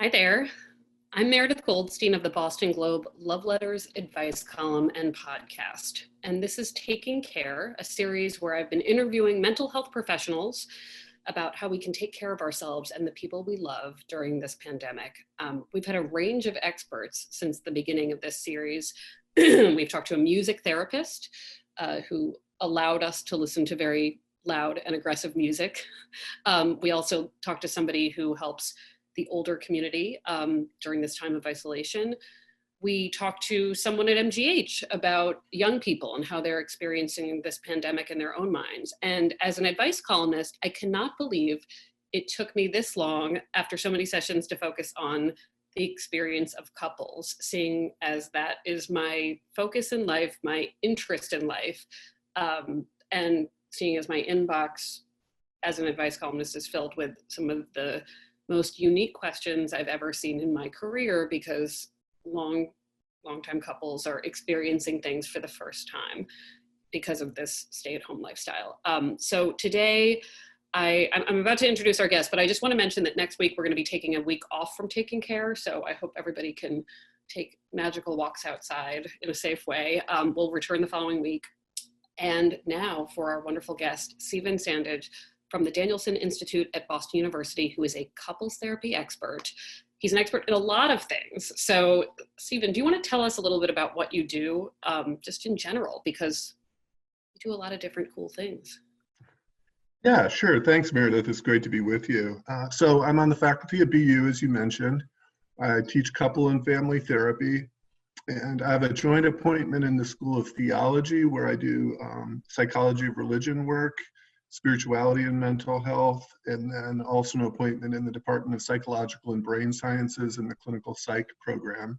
Hi there. I'm Meredith Goldstein of the Boston Globe Love Letters Advice Column and Podcast. And this is Taking Care, a series where I've been interviewing mental health professionals about how we can take care of ourselves and the people we love during this pandemic. We've had a range of experts since the beginning of this series. We've talked to a music therapist who allowed us to listen to very loud and aggressive music. We also talked to somebody who helps the older community during this time of isolation. We talked to someone at MGH about young people and how they're experiencing this pandemic in their own minds. And as an advice columnist, I cannot believe it took me this long after so many sessions to focus on the experience of couples, seeing as that is my focus in life, my interest in life, and seeing as my inbox as an advice columnist is filled with some of the most unique questions I've ever seen in my career, because long-time couples are experiencing things for the first time because of this stay-at-home lifestyle. So today, I'm about to introduce our guest, but I just want to mention that next week we're going to be taking a week off from Taking Care. So I hope everybody can take magical walks outside in a safe way. We'll return the following week. And now for our wonderful guest, Steven Sandage, from the Danielson Institute at Boston University, who is a couples therapy expert. He's an expert in a lot of things. So, Steven, do you want to tell us a little bit about what you do, just in general, because you do a lot of different cool things. Yeah, sure. Thanks, Meredith. It's great to be with you. So I'm on the faculty at BU, as you mentioned. I teach couple and family therapy, and I have a joint appointment in the School of Theology, where I do psychology of religion work, spirituality and mental health, and then also an appointment in the Department of Psychological and Brain Sciences in the clinical psych program.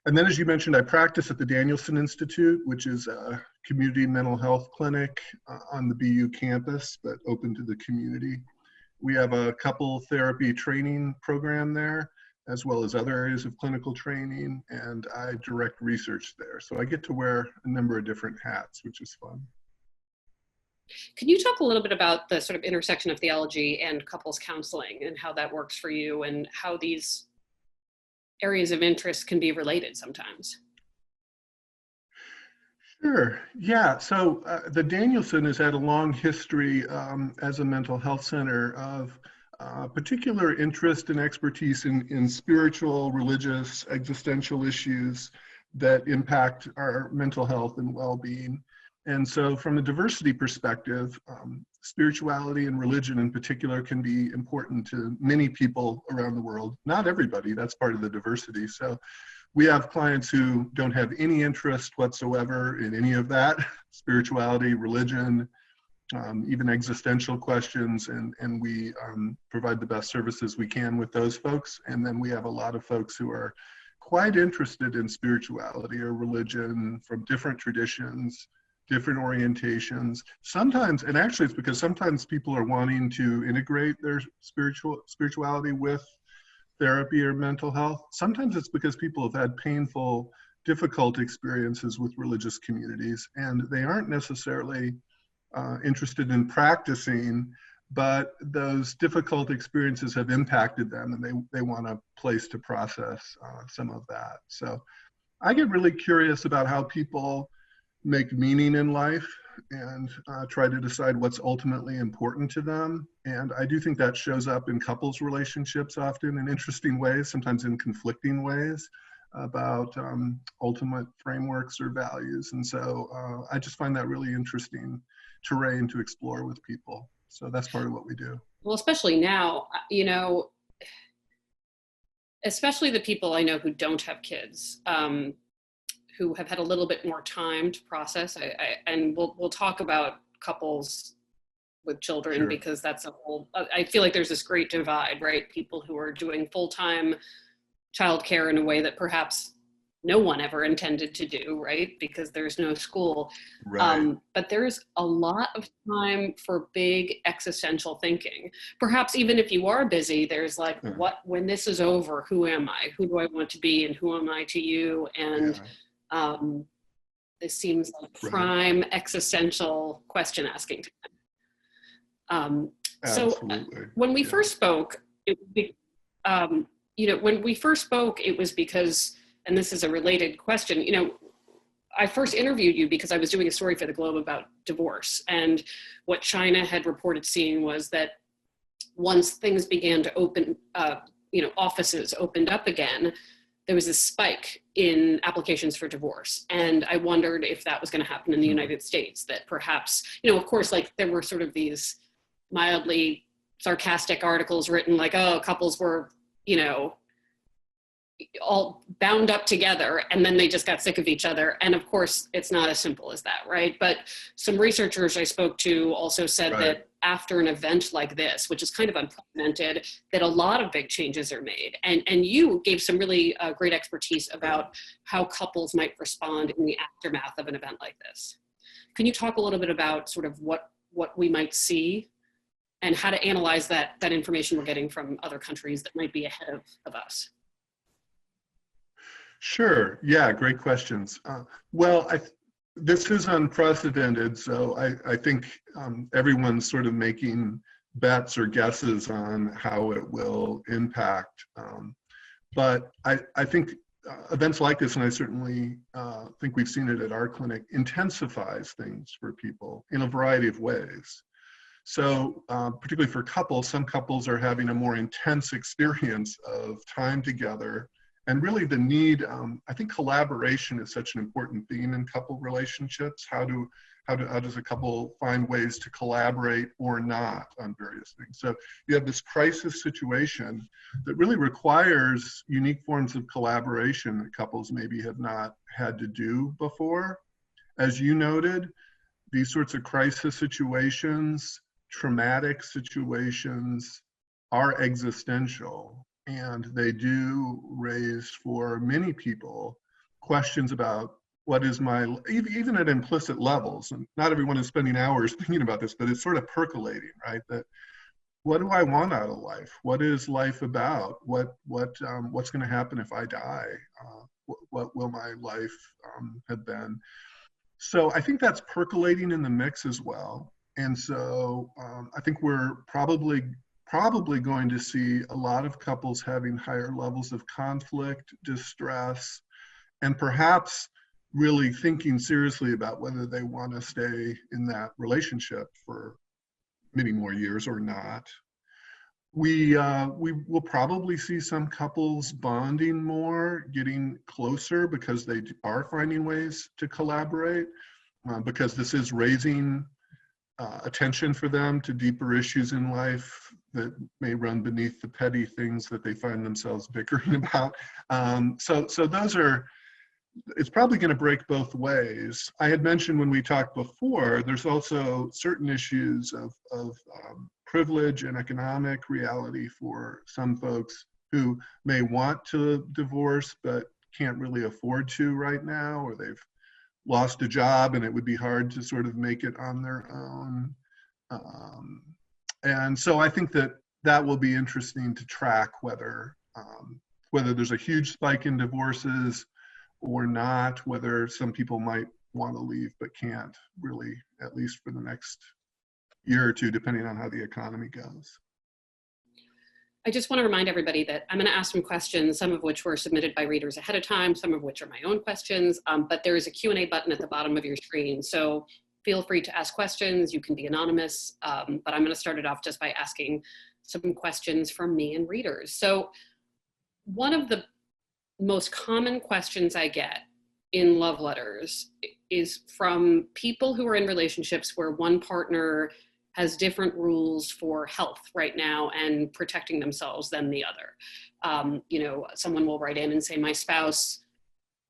And then, as you mentioned, I practice at the Danielson Institute, which is a community mental health clinic on the BU campus, but open to the community. We have a couple therapy training program there, as well as other areas of clinical training, and I direct research there. So I get to wear a number of different hats, which is fun. Can you talk a little bit about the sort of intersection of theology and couples counseling and how that works for you, and how these areas of interest can be related sometimes? Sure. Yeah. So the Danielson has had a long history as a mental health center of particular interest and expertise in spiritual, religious, existential issues that impact our mental health and well-being. And so from a diversity perspective, spirituality and religion in particular can be important to many people around the world. Not everybody, that's part of the diversity. So we have clients who don't have any interest whatsoever in any of that, spirituality, religion, even existential questions, and we provide the best services we can with those folks. And then we have a lot of folks who are quite interested in spirituality or religion from different traditions, different orientations. Sometimes, and actually it's because sometimes people are wanting to integrate their spirituality with therapy or mental health. Sometimes it's because people have had painful, difficult experiences with religious communities, and they aren't necessarily interested in practicing, but those difficult experiences have impacted them, and they want a place to process some of that. So I get really curious about how people make meaning in life and try to decide what's ultimately important to them. And I do think that shows up in couples relationships often in interesting ways, sometimes in conflicting ways, about ultimate frameworks or values. And so I just find that really interesting terrain to explore with people. So that's part of what we do. Well, especially now, especially the people I know who don't have kids, who have had a little bit more time to process. And we'll talk about couples with children, sure, because that's a whole, I feel like there's this great divide, right? People who are doing full-time childcare in a way that perhaps no one ever intended to do, right? Because there's no school. Right. But there's a lot of time for big existential thinking. Perhaps even if you are busy, there's like, when this is over, who am I? Who do I want to be? And who am I to you? And this seems like prime existential question asking time. So when we first spoke, when we first spoke, it was because, and this is a related question, I first interviewed you because I was doing a story for the Globe about divorce. And what China had reported seeing was that once things began to open, offices opened up again, there was a spike in applications for divorce. And I wondered if that was going to happen in the United States, that perhaps, of course, like there were sort of these mildly sarcastic articles written like, oh, couples were, all bound up together and then they just got sick of each other. And of course, it's not as simple as that, right? But some researchers I spoke to also said that after an event like this, which is kind of unprecedented, that a lot of big changes are made. And you gave some really great expertise about how couples might respond in the aftermath of an event like this. Can you talk a little bit about sort of what we might see and how to analyze that information we're getting from other countries that might be ahead of us? Sure. Yeah, great questions. Well, this is unprecedented, so I think everyone's sort of making bets or guesses on how it will impact. But I think events like this, and I certainly think we've seen it at our clinic, intensifies things for people in a variety of ways. So particularly for couples, some couples are having a more intense experience of time together. And really the need, I think collaboration is such an important theme in couple relationships. How does a couple find ways to collaborate or not on various things? So you have this crisis situation that really requires unique forms of collaboration that couples maybe have not had to do before. As you noted, these sorts of crisis situations, traumatic situations are existential. And they do raise for many people questions about what is even at implicit levels, and not everyone is spending hours thinking about this, but it's sort of percolating, right? That what do I want out of life? What is life about? What's going to happen if I die? What will my life have been? So I think that's percolating in the mix as well. And so I think we're probably going to see a lot of couples having higher levels of conflict, distress, and perhaps really thinking seriously about whether they want to stay in that relationship for many more years or not. We will probably see some couples bonding more, getting closer because they are finding ways to collaborate, because this is raising attention for them to deeper issues in life that may run beneath the petty things that they find themselves bickering about. So those are, it's probably going to break both ways. I had mentioned when we talked before, there's also certain issues of privilege and economic reality for some folks who may want to divorce but can't really afford to right now, or they've lost a job and it would be hard to sort of make it on their own. And so I think that will be interesting to track whether there's a huge spike in divorces or not, whether some people might want to leave but can't really, at least for the next year or two, depending on how the economy goes. I just want to remind everybody that I'm going to ask some questions, some of which were submitted by readers ahead of time, some of which are my own questions, but there is a Q&A button at the bottom of your screen. So feel free to ask questions. You can be anonymous, but I'm going to start it off just by asking some questions from me and readers. So one of the most common questions I get in love letters is from people who are in relationships where one partner has different rules for health right now and protecting themselves than the other. Someone will write in and say, my spouse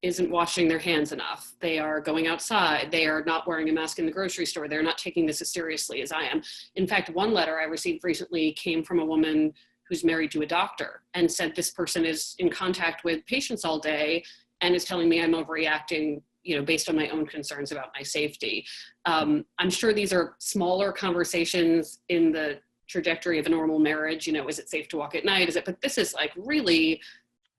isn't washing their hands enough. They are going outside. They are not wearing a mask in the grocery store. They're not taking this as seriously as I am. In fact, one letter I received recently came from a woman who's married to a doctor and said this person is in contact with patients all day and is telling me I'm overreacting, based on my own concerns about my safety. I'm sure these are smaller conversations in the trajectory of a normal marriage. Is it safe to walk at night? But this is like really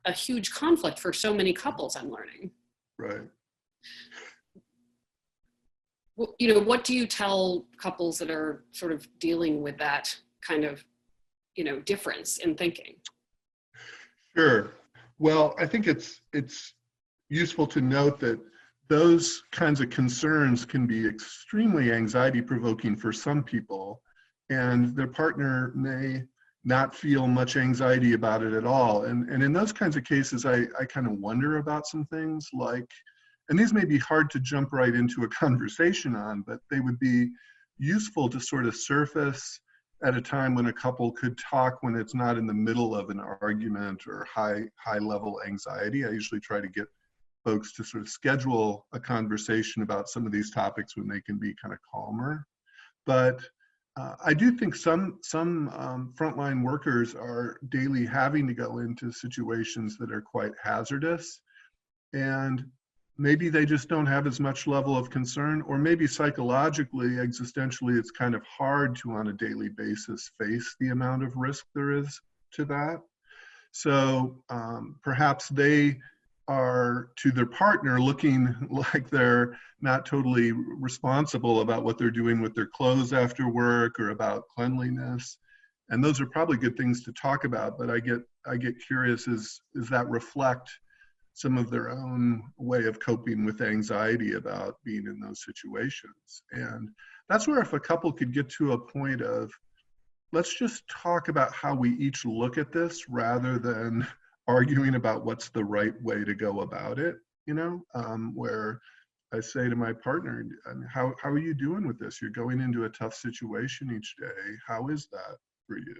a huge conflict for so many couples, I'm learning. Right. What do you tell couples that are sort of dealing with that kind of, difference in thinking? Sure. Well, I think it's useful to note that those kinds of concerns can be extremely anxiety provoking for some people, and their partner may not feel much anxiety about it at all. And in those kinds of cases, I kind of wonder about some things like, and these may be hard to jump right into a conversation on, but they would be useful to sort of surface at a time when a couple could talk when it's not in the middle of an argument or high level anxiety. I usually try to get folks to sort of schedule a conversation about some of these topics when they can be kind of calmer. But I do think some frontline workers are daily having to go into situations that are quite hazardous, and maybe they just don't have as much level of concern, or maybe psychologically, existentially, it's kind of hard to on a daily basis face the amount of risk there is to that. So perhaps they are to their partner looking like they're not totally responsible about what they're doing with their clothes after work or about cleanliness. And those are probably good things to talk about, but I get curious, is that reflect some of their own way of coping with anxiety about being in those situations? And that's where if a couple could get to a point of, let's just talk about how we each look at this rather than arguing about what's the right way to go about it, where I say to my partner, how are you doing with this? You're going into a tough situation each day. How is that for you?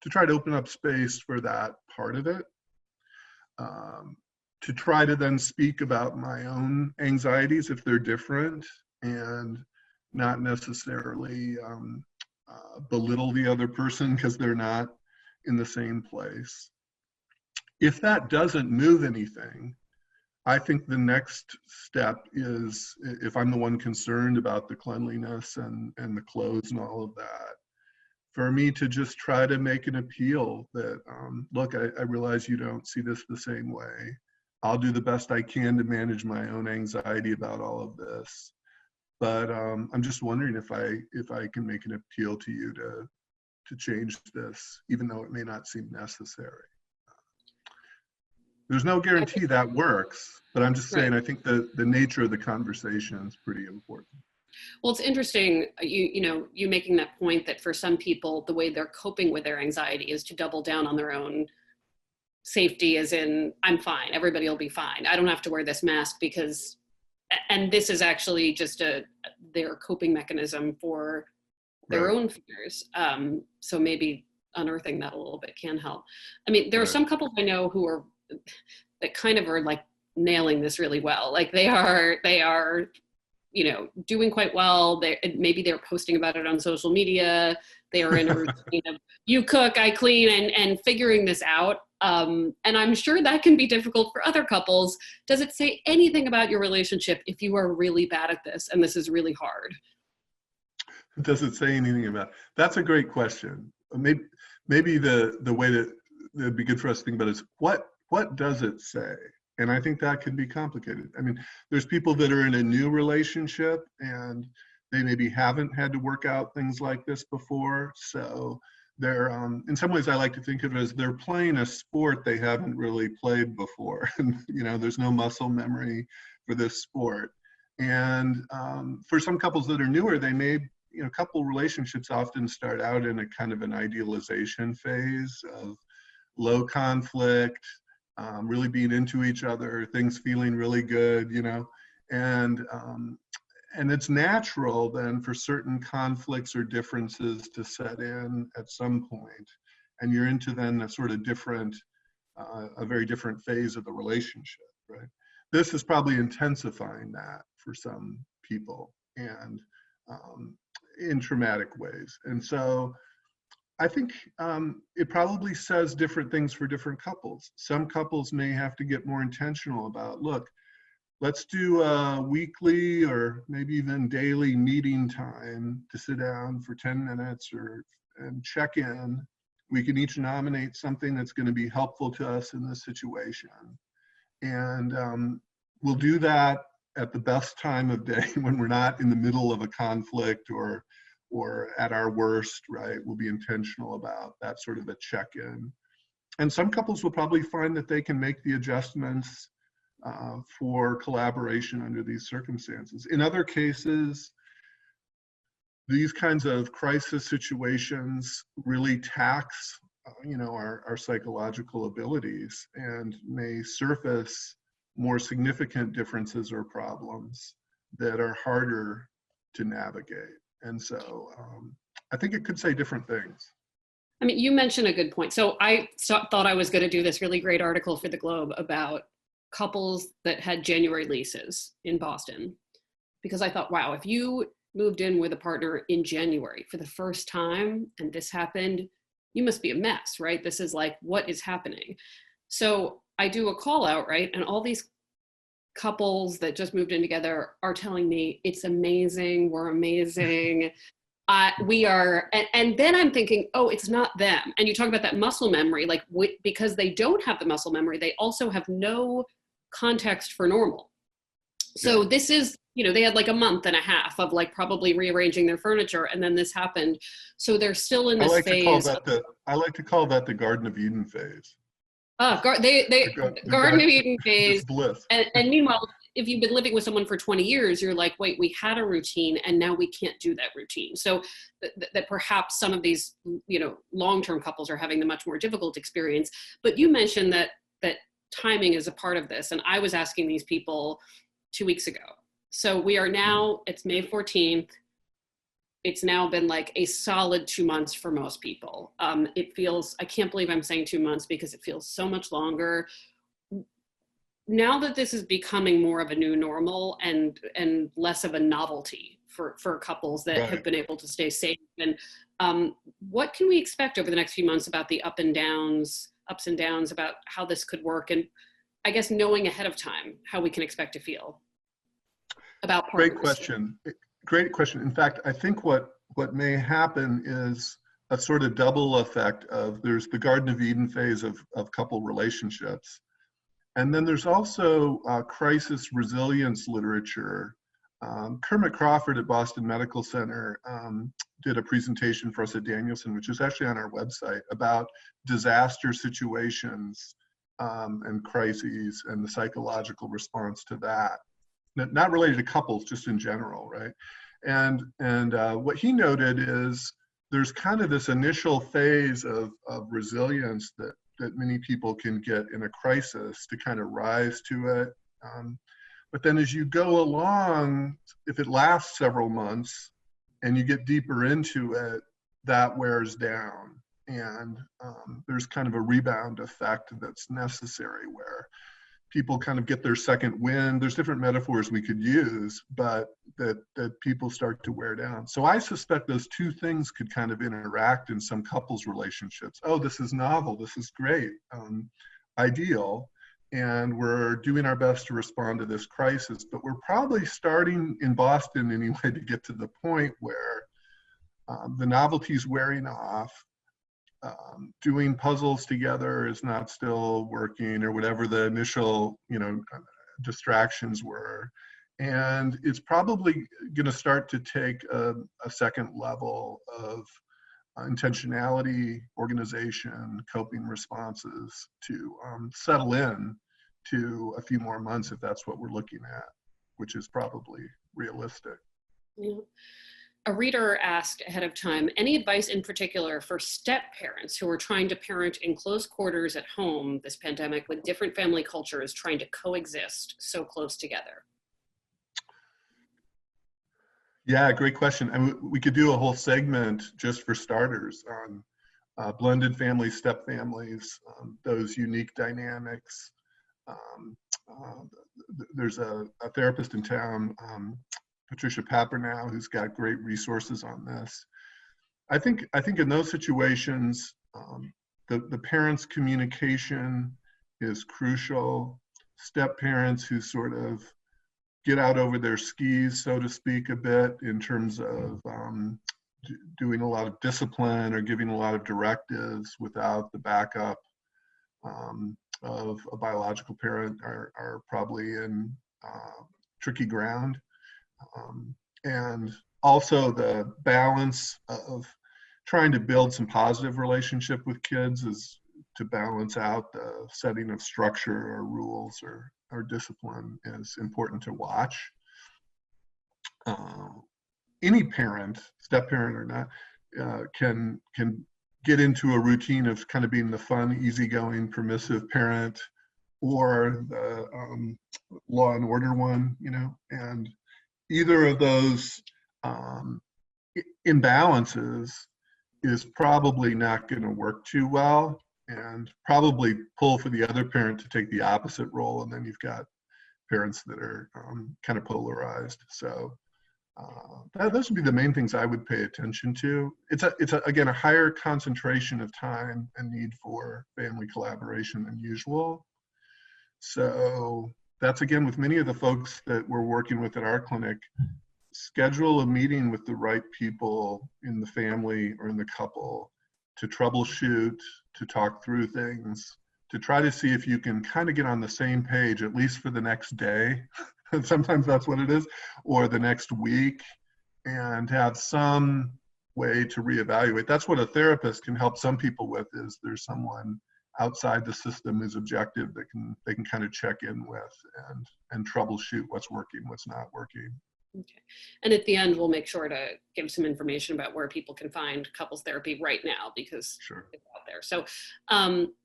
To try to open up space for that part of it. To try to then speak about my own anxieties if they're different, and not necessarily belittle the other person because they're not in the same place. If that doesn't move anything, I think the next step is, if I'm the one concerned about the cleanliness and the clothes and all of that, for me to just try to make an appeal that, look, I realize you don't see this the same way. I'll do the best I can to manage my own anxiety about all of this. But I'm just wondering if I can make an appeal to you to change this, even though it may not seem necessary. There's no guarantee that works, but I'm just saying, I think the nature of the conversation is pretty important. Well, it's interesting, you making that point that for some people, the way they're coping with their anxiety is to double down on their own safety, as in, I'm fine, everybody will be fine. I don't have to wear this mask because, and this is actually just their coping mechanism for their own fears. So maybe unearthing that a little bit can help. I mean, there are some couples I know that kind of are like nailing this really well. Like they are, doing quite well. Maybe they're posting about it on social media. They are in a routine of you cook, I clean, and figuring this out. And I'm sure that can be difficult for other couples. Does it say anything about your relationship if you are really bad at this and this is really hard? Does it say anything about? That's a great question. Maybe the way that it'd be good for us to think about is what does it say? And I think that can be complicated. I mean, there's people that are in a new relationship and they maybe haven't had to work out things like this before. So they're, in some ways I like to think of it as they're playing a sport they haven't really played before. And, there's no muscle memory for this sport. And for some couples that are newer, they may, couple relationships often start out in a kind of an idealization phase of low conflict, really being into each other, things feeling really good, and it's natural then for certain conflicts or differences to set in at some point, and you're into then a sort of different, a very different phase of the relationship, right? This is probably intensifying that for some people, and in traumatic ways. And so I think it probably says different things for different couples. Some couples may have to get more intentional about, look, let's do a weekly or maybe even daily meeting time to sit down for 10 minutes and check in. We can each nominate something that's going to be helpful to us in this situation. And we'll do that at the best time of day when we're not in the middle of a conflict or at our worst, right? We'll be intentional about that sort of a check-in. And some couples will probably find that they can make the adjustments for collaboration under these circumstances. In other cases, these kinds of crisis situations really tax, our psychological abilities and may surface more significant differences or problems that are harder to navigate. And so I think it could say different things. I mean, you mentioned a good point. So I thought I was going to do this really great article for the Globe about couples that had January leases in Boston, because I thought, wow, if you moved in with a partner in January for the first time and this happened, you must be a mess, right? This is like, what is happening? So I do a call out, right? And all these couples that just moved in together are telling me it's amazing, we're amazing. We are, and then I'm thinking, oh, it's not them. And you talk about that muscle memory, like because they don't have the muscle memory, they also have no context for normal. So yeah. This is, they had like a month and a half of like probably rearranging their furniture, and then this happened. So they're still in this phase. I like to call that the Garden of Eden phase. Garden of Eden phase. Bliss. And meanwhile, if you've been living with someone for 20 years, you're like, wait, we had a routine and now we can't do that routine. So that perhaps some of these, long-term couples are having the much more difficult experience. But you mentioned that timing is a part of this. And I was asking these people 2 weeks ago. So we are now, it's May 14th. It's now been like a solid 2 months for most people. It feels, I can't believe I'm saying 2 months because it feels so much longer. Now that this is becoming more of a new normal and less of a novelty for couples that right. have been able to stay safe, and what can we expect over the next few months about the ups and downs about how this could work, and I guess knowing ahead of time how we can expect to feel about partners? Great question. In fact, I think what may happen is a sort of double effect of there's the Garden of Eden phase of couple relationships. And then there's also crisis resilience literature. Kermit Crawford at Boston Medical Center did a presentation for us at Danielson, which is actually on our website, about disaster situations and crises and the psychological response to that. Not related to couples, just in general, right? And what he noted is there's kind of this initial phase of resilience that many people can get in a crisis to kind of rise to it. But then as you go along, if it lasts several months and you get deeper into it, that wears down. And there's kind of a rebound effect that's necessary where people kind of get their second wind. There's different metaphors we could use, but that people start to wear down. So I suspect those two things could kind of interact in some couples relationships. Oh, this is novel, this is great, ideal, and we're doing our best to respond to this crisis, but we're probably starting in Boston anyway to get to the point where the novelty's wearing off. Doing puzzles together is not still working, or whatever the initial, distractions were. And it's probably going to start to take a second level of intentionality, organization, coping responses to settle in to a few more months, if that's what we're looking at, which is probably realistic. Yeah. A reader asked ahead of time, any advice in particular for step parents who are trying to parent in close quarters at home this pandemic with different family cultures trying to coexist so close together? Yeah, great question. I mean, we could do a whole segment just for starters on blended families, step families, those unique dynamics. There's a therapist in town, Patricia Papernow, who's got great resources on this. I think in those situations, the parents' communication is crucial. Step parents who sort of get out over their skis, so to speak, a bit in terms of doing a lot of discipline or giving a lot of directives without the backup of a biological parent are probably in tricky ground. And also the balance of trying to build some positive relationship with kids is to balance out the setting of structure or rules or discipline is important to watch. Any parent, step parent or not, can get into a routine of kind of being the fun, easygoing, permissive parent, or the law and order one, you know, and either of those imbalances is probably not going to work too well, and probably pull for the other parent to take the opposite role, and then you've got parents that are kind of polarized. So those would be the main things I would pay attention to. It's again a higher concentration of time and need for family collaboration than usual. So that's again with many of the folks that we're working with at our clinic. Schedule a meeting with the right people in the family or in the couple to troubleshoot, to talk through things, to try to see if you can kind of get on the same page, at least for the next day. Sometimes that's what it is, or the next week, and have some way to reevaluate. That's what a therapist can help some people with, is there's someone outside the system who's objective that they can kind of check in with and troubleshoot what's working, what's not working. Okay. And at the end, we'll make sure to give some information about where people can find couples therapy right now, because Sure. it's out there. So,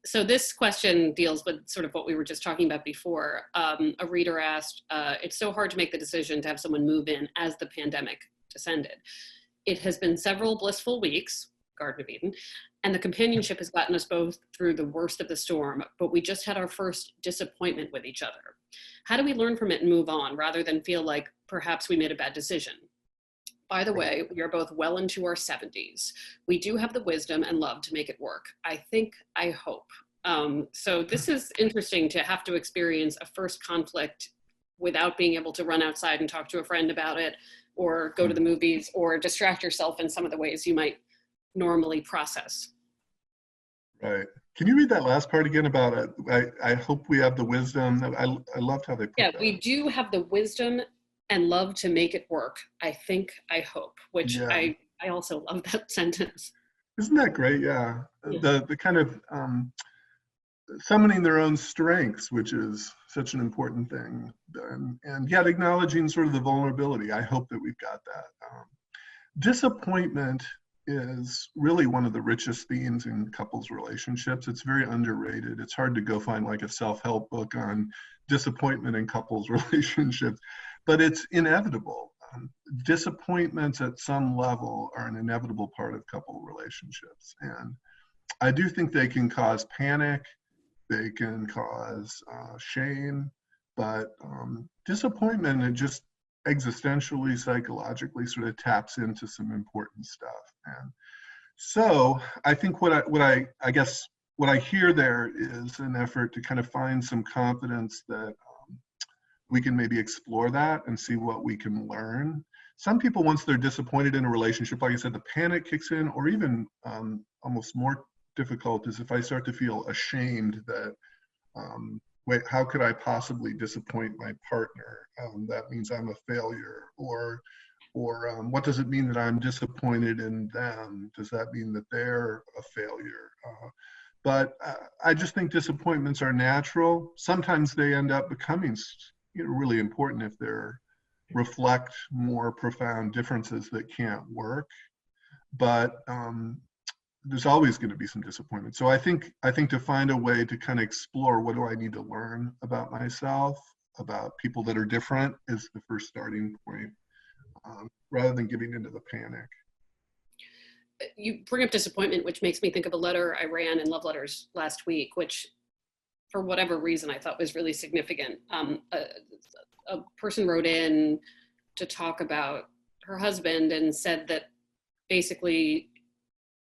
so this question deals with sort of what we were just talking about before. A reader asked, it's so hard to make the decision to have someone move in as the pandemic descended. It has been several blissful weeks, Garden of Eden, and the companionship has gotten us both through the worst of the storm, but we just had our first disappointment with each other. How do we learn from it and move on rather than feel like perhaps we made a bad decision? By the way, we are both well into our 70s. We do have the wisdom and love to make it work. I think, I hope. So this is interesting to have to experience a first conflict without being able to run outside and talk to a friend about it, or go to the movies, or distract yourself in some of the ways you might normally process. Right. Can you read that last part again about it? I hope we have the wisdom. I loved how they put that. We do have the wisdom and love to make it work. I think, I hope, which I also love that sentence. Isn't that great? Yeah. The kind of summoning their own strengths, which is such an important thing. And yet acknowledging sort of the vulnerability. I hope that we've got that. Disappointment is really one of the richest themes in couples relationships. It's very underrated. It's hard to go find like a self-help book on disappointment in couples relationships, but it's inevitable. Disappointments at some level are an inevitable part of couple relationships. And I do think they can cause panic, they can cause shame, but disappointment, it just existentially, psychologically sort of taps into some important stuff. And so I think what I hear there is an effort to kind of find some confidence that we can maybe explore that and see what we can learn. Some people, once they're disappointed in a relationship, like I said, the panic kicks in, or even almost more difficult is if I start to feel ashamed that wait, how could I possibly disappoint my partner? That means I'm a failure. Or what does it mean that I'm disappointed in them? Does that mean that they're a failure? But I just think disappointments are natural. Sometimes they end up becoming really important if they reflect more profound differences that can't work. But there's always going to be some disappointment. So I think to find a way to kind of explore what do I need to learn about myself, about people that are different, is the first starting point, rather than giving into the panic. You bring up disappointment, which makes me think of a letter I ran in Love Letters last week, which for whatever reason I thought was really significant. A person wrote in to talk about her husband and said that basically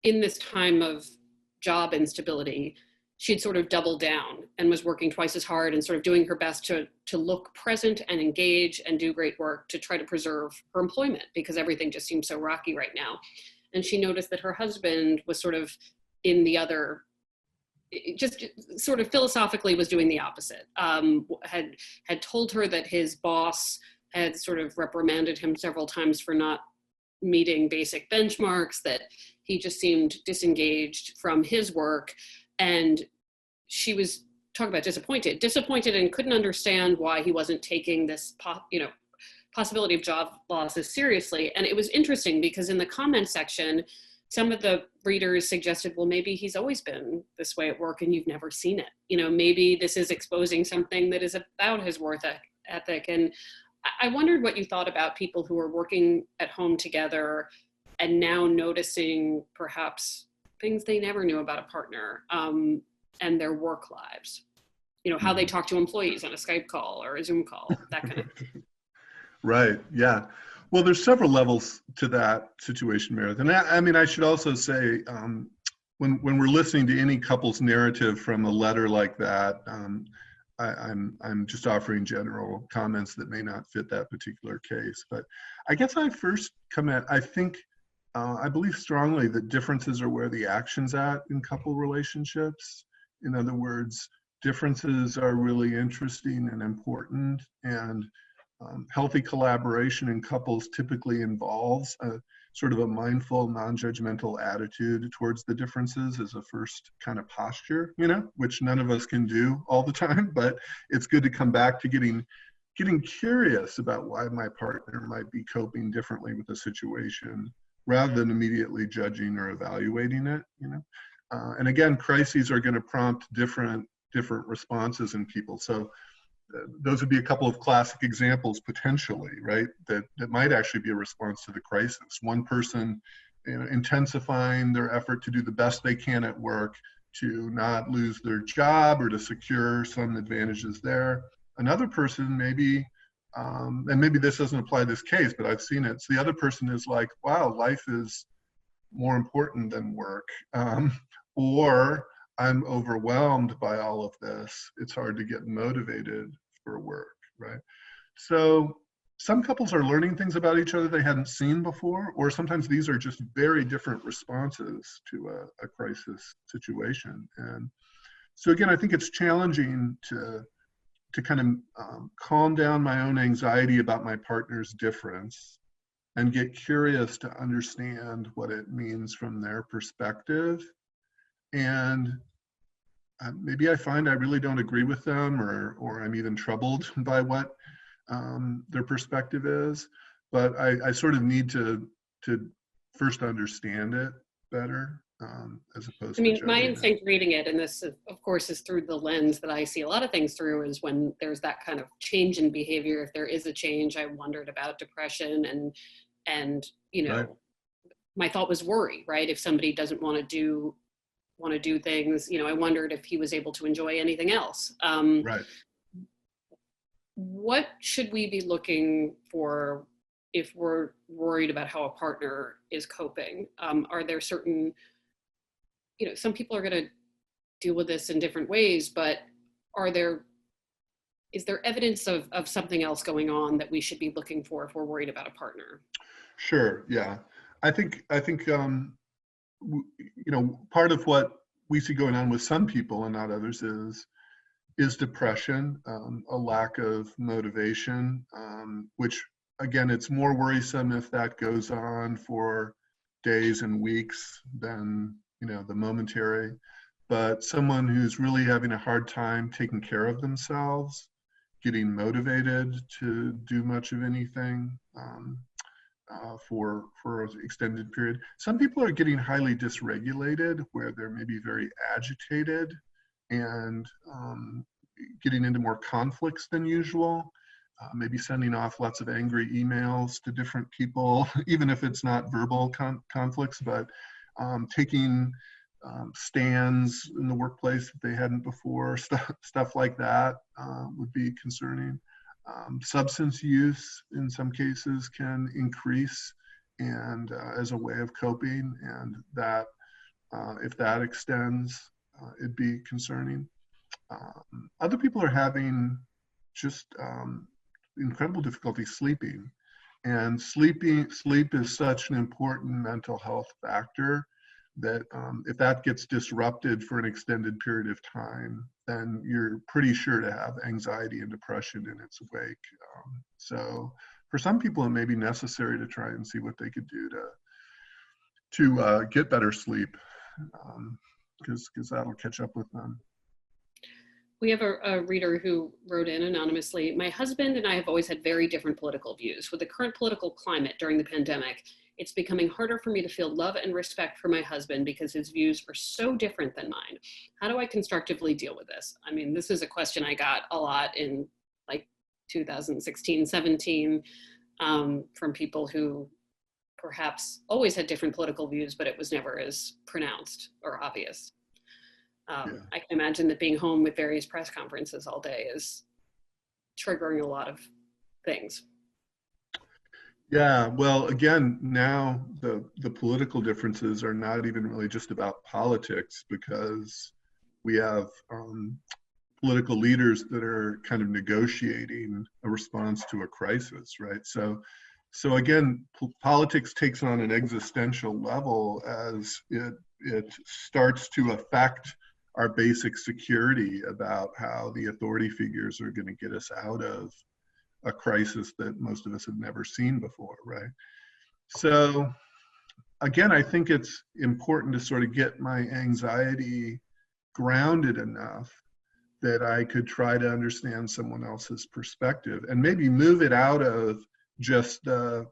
in this time of job instability, she'd sort of doubled down and was working twice as hard and sort of doing her best to look present and engage and do great work to try to preserve her employment, because everything just seems so rocky right now. And she noticed that her husband was sort of in the other, just sort of philosophically was doing the opposite. Had told her that his boss had sort of reprimanded him several times for not meeting basic benchmarks, that he just seemed disengaged from his work. And she was talking about disappointed and couldn't understand why he wasn't taking this possibility of job losses seriously. And it was interesting because in the comment section, some of the readers suggested, well, maybe he's always been this way at work and you've never seen it. Maybe this is exposing something that is about his work ethic. And I wondered what you thought about people who are working at home together and now noticing perhaps things they never knew about a partner, and their work lives. How they talk to employees on a Skype call or a Zoom call, that kind of thing. Right, yeah. Well, there's several levels to that situation, Meredith. And I should also say, when we're listening to any couple's narrative from a letter like that, I'm just offering general comments that may not fit that particular case. But I guess I first I believe strongly that differences are where the action's at in couple relationships. In other words, differences are really interesting and important, and healthy collaboration in couples typically involves a sort of a mindful, non-judgmental attitude towards the differences as a first kind of posture, which none of us can do all the time, but it's good to come back to getting curious about why my partner might be coping differently with the situation rather than immediately judging or evaluating it, And again, crises are going to prompt different responses in people. So those would be a couple of classic examples potentially, right? That might actually be a response to the crisis. One person intensifying their effort to do the best they can at work to not lose their job or to secure some advantages there. Another person maybe, and maybe this doesn't apply to this case, but I've seen it. So the other person is like, wow, life is more important than work. Or I'm overwhelmed by all of this. It's hard to get motivated for work, right? So some couples are learning things about each other they hadn't seen before, or sometimes these are just very different responses to a crisis situation. And so again, I think it's challenging to kind of calm down my own anxiety about my partner's difference and get curious to understand what it means from their perspective. And maybe I find I really don't agree with them, or I'm even troubled by what their perspective is, but I sort of need to first understand it better, as opposed to judging my it. instinct reading it, and this of course is through the lens that I see a lot of things through, is when there's that kind of change in behavior. If there is a change, I wondered about depression and Right. My thought was worry, right? If somebody doesn't want to do things, I wondered if he was able to enjoy anything else. Right. What should we be looking for if we're worried about how a partner is coping? Are there certain, some people are going to deal with this in different ways, but is there evidence of something else going on that we should be looking for if we're worried about a partner? Sure. Yeah. I think part of what we see going on with some people and not others is depression, a lack of motivation, which again, it's more worrisome if that goes on for days and weeks than the momentary. But someone who's really having a hard time taking care of themselves, getting motivated to do much of anything, for an extended period. Some people are getting highly dysregulated, where they're maybe very agitated and getting into more conflicts than usual, maybe sending off lots of angry emails to different people, even if it's not verbal conflicts, but taking stands in the workplace that they hadn't before, stuff like that would be concerning. Substance use in some cases can increase and as a way of coping, and that if that extends, it'd be concerning. Other people are having just incredible difficulty sleeping, and sleep is such an important mental health factor that if that gets disrupted for an extended period of time, then you're pretty sure to have anxiety and depression in its wake. So for some people, it may be necessary to try and see what they could do to get better sleep. because that'll catch up with them. We have a reader who wrote in anonymously. My husband and I have always had very different political views. With the current political climate during the pandemic, it's becoming harder for me to feel love and respect for my husband because his views are so different than mine. How do I constructively deal with this? I mean, this is a question I got a lot in like 2016, 17 from people who perhaps always had different political views, but it was never as pronounced or obvious. I can imagine that being home with various press conferences all day is triggering a lot of things. Yeah, well, again, now the political differences are not even really just about politics, because we have political leaders that are kind of negotiating a response to a crisis, right? So again, politics takes on an existential level as it starts to affect our basic security about how the authority figures are going to get us out of a crisis that most of us have never seen before, right? So again, I think it's important to sort of get my anxiety grounded enough that I could try to understand someone else's perspective and maybe move it out of just the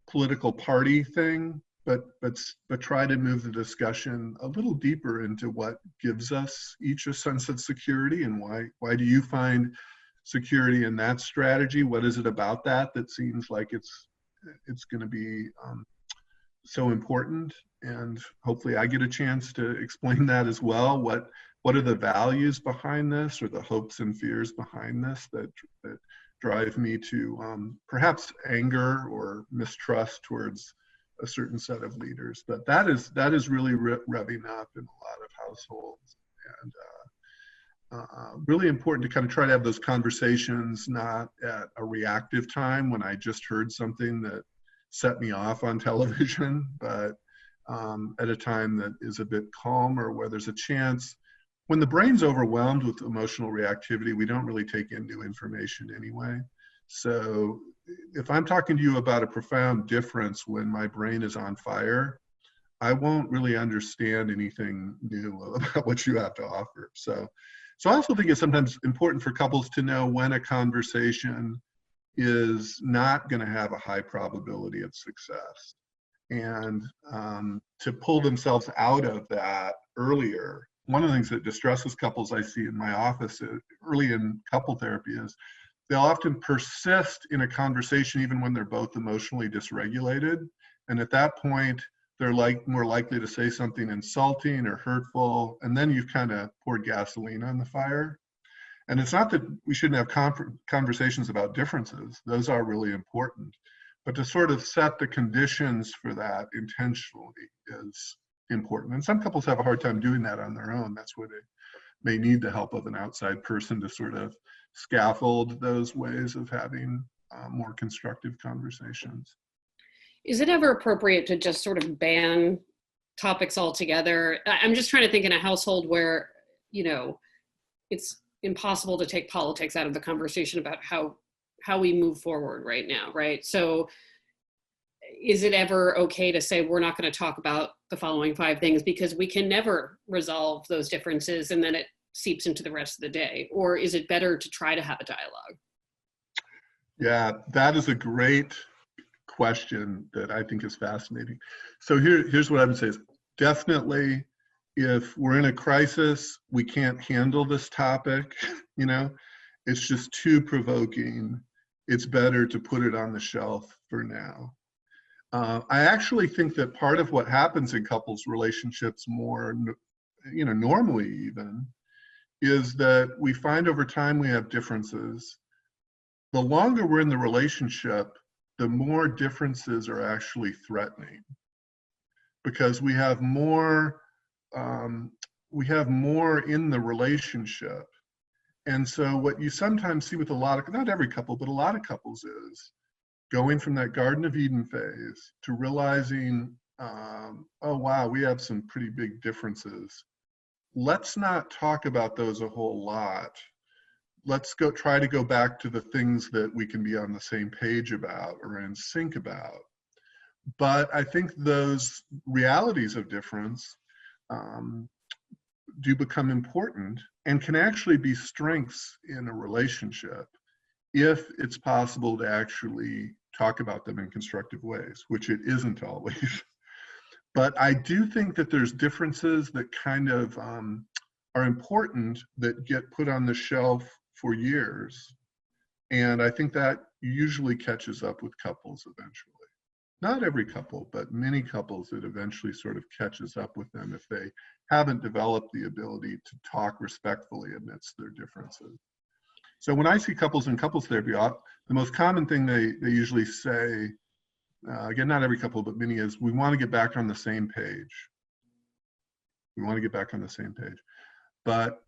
political party thing, but try to move the discussion a little deeper into what gives us each a sense of security, and why do you find security in that strategy? What is it about that seems like it's going to be so important? And hopefully I get a chance to explain that as well. What are the values behind this, or the hopes and fears behind this that drive me to perhaps anger or mistrust towards a certain set of leaders? But that is really revving up in a lot of households, and really important to kind of try to have those conversations not at a reactive time when I just heard something that set me off on television, but at a time that is a bit calmer, where there's a chance. When the brain's overwhelmed with emotional reactivity, we don't really take in new information anyway. So if I'm talking to you about a profound difference when my brain is on fire, I won't really understand anything new about what you have to offer. So I also think it's sometimes important for couples to know when a conversation is not going to have a high probability of success, and to pull themselves out of that earlier. One of the things that distresses couples I see in my office early in couple therapy is they'll often persist in a conversation even when they're both emotionally dysregulated. And at that point, they're more likely to say something insulting or hurtful. And then you've kind of poured gasoline on the fire. And it's not that we shouldn't have conversations about differences. Those are really important. But to sort of set the conditions for that intentionally is important. And some couples have a hard time doing that on their own. That's where they may need the help of an outside person to sort of scaffold those ways of having more constructive conversations. Is it ever appropriate to just sort of ban topics altogether? I'm just trying to think in a household where, it's impossible to take politics out of the conversation about how we move forward right now, right? So is it ever okay to say we're not going to talk about the following 5 things because we can never resolve those differences and then it seeps into the rest of the day? Or is it better to try to have a dialogue? Yeah, that is a great question that I think is fascinating. So here's what I would say is, definitely, if we're in a crisis, we can't handle this topic, it's just too provoking. It's better to put it on the shelf for now. I actually think that part of what happens in couples relationships more, normally even, is that we find over time we have differences. The longer we're in the relationship, the more differences are actually threatening, because we have more in the relationship. And so what you sometimes see with not every couple, but a lot of couples, is going from that Garden of Eden phase to realizing, oh wow, we have some pretty big differences. Let's not talk about those a whole lot. Let's try to go back to the things that we can be on the same page about or in sync about. But I think those realities of difference do become important and can actually be strengths in a relationship if it's possible to actually talk about them in constructive ways, which it isn't always. But I do think that there's differences that kind of are important that get put on the shelf for years. And I think that usually catches up with couples eventually. Not every couple, but many couples, it eventually sort of catches up with them if they haven't developed the ability to talk respectfully amidst their differences. So when I see couples in couples therapy, the most common thing they usually say, again, not every couple, but many, is we want to get back on the same page. We want to get back on the same page. But